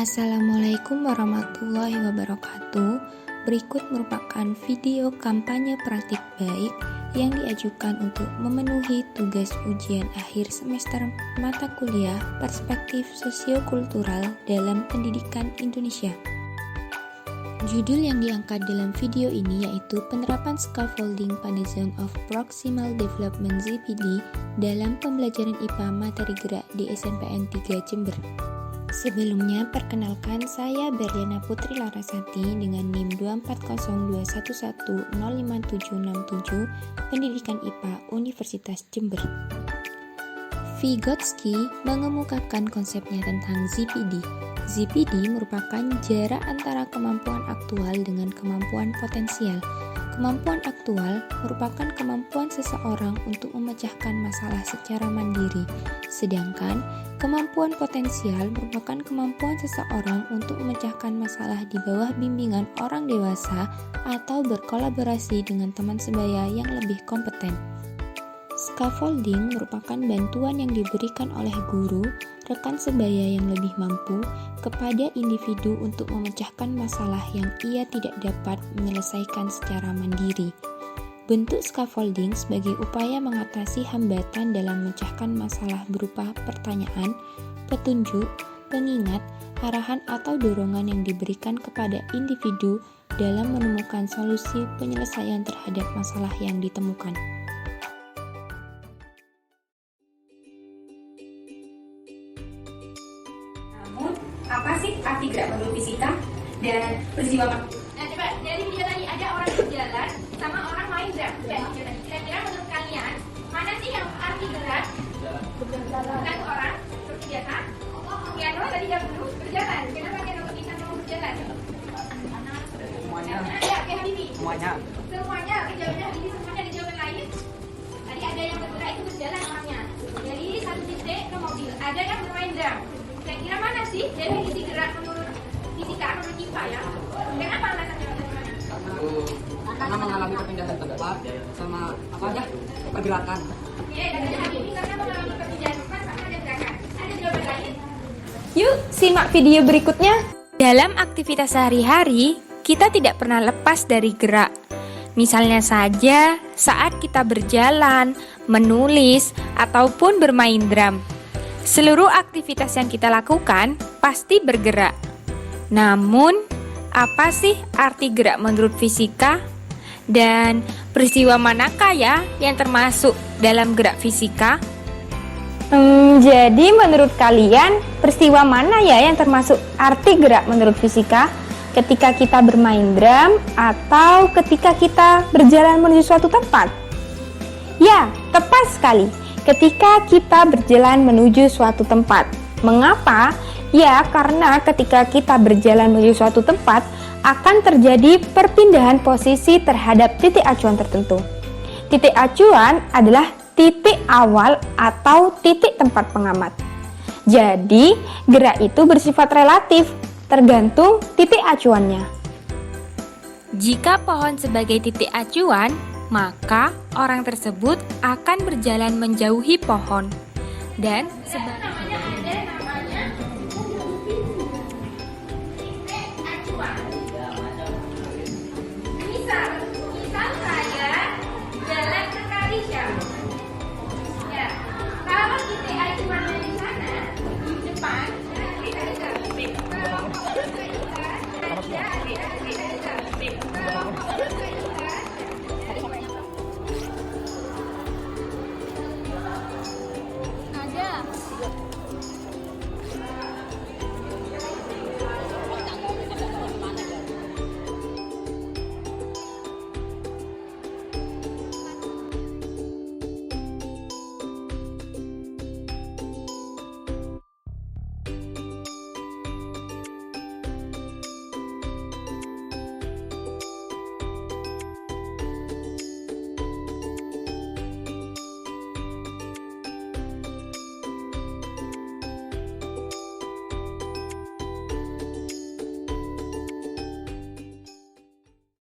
Assalamualaikum warahmatullahi wabarakatuh. Berikut merupakan video kampanye praktik baik yang diajukan untuk memenuhi tugas ujian akhir semester mata kuliah Perspektif Sosiokultural dalam Pendidikan Indonesia. Judul yang diangkat dalam video ini yaitu penerapan scaffolding pada Zone of Proximal Development ZPD dalam pembelajaran IPA materi gerak di SNPN 3 Jember. Sebelumnya, perkenalkan saya Berliana Putri Larasati dengan NIM 24021105767 Pendidikan IPA Universitas Jember. Vygotsky mengemukakan konsepnya tentang ZPD. ZPD merupakan jarak antara kemampuan aktual dengan kemampuan potensial. Kemampuan aktual merupakan kemampuan seseorang untuk memecahkan masalah secara mandiri, sedangkan kemampuan potensial merupakan kemampuan seseorang untuk memecahkan masalah di bawah bimbingan orang dewasa atau berkolaborasi dengan teman sebaya yang lebih kompeten. Scaffolding merupakan bantuan yang diberikan oleh guru, rekan sebaya yang lebih mampu, kepada individu untuk memecahkan masalah yang ia tidak dapat menyelesaikan secara mandiri. Bentuk scaffolding sebagai upaya mengatasi hambatan dalam memecahkan masalah berupa pertanyaan, petunjuk, pengingat, arahan atau dorongan yang diberikan kepada individu dalam menemukan solusi penyelesaian terhadap masalah yang ditemukan. Apa sih arti gerak menurut fisika dan peristiwa? Nah, coba dari video tadi ada orang berjalan sama orang main gerak. Kira-kira menurut kalian mana sih yang arti gerak? Bukan orang seperti biasa. Piano tadi jawab dulu berjalan. Kenapa piano bisa mau berjalan? Semuanya. Ya, kayak Habibi. Semuanya. Semuanya. Jawabannya Habibi. Semuanya ada jawaban lain. Tadi ada yang bergerak itu berjalan orangnya. Dari satu titik ke mobil. Ada yang bermain drum. Kira-kira mana sih definisi gerak menurut fisika atau menurut IPA ya? Kenapa alasannya? Karena mengalami perpindahan tempat sama apa aja pergerakan. Oke, katanya Habibie karena mengalami perpindahan tempat sama ada gerakan. Ada jawaban lain? Yuk, simak video berikutnya. Dalam aktivitas sehari-hari, kita tidak pernah lepas dari gerak. Misalnya saja saat kita berjalan, menulis, ataupun bermain drum. Seluruh aktivitas yang kita lakukan pasti bergerak. Namun, apa sih arti gerak menurut fisika? Dan peristiwa manakah ya yang termasuk dalam gerak fisika? Jadi menurut kalian peristiwa mana ya yang termasuk arti gerak menurut fisika? Ketika kita bermain drum atau ketika kita berjalan menuju suatu tempat? Ya, tepat sekali. Ketika kita berjalan menuju suatu tempat. Mengapa? Ya, karena ketika kita berjalan menuju suatu tempat akan terjadi perpindahan posisi terhadap titik acuan tertentu. Titik acuan adalah titik awal atau titik tempat pengamat. Jadi, gerak itu bersifat relatif, tergantung titik acuannya. Jika pohon sebagai titik acuan, maka orang tersebut akan berjalan menjauhi pohon dan sebaliknya.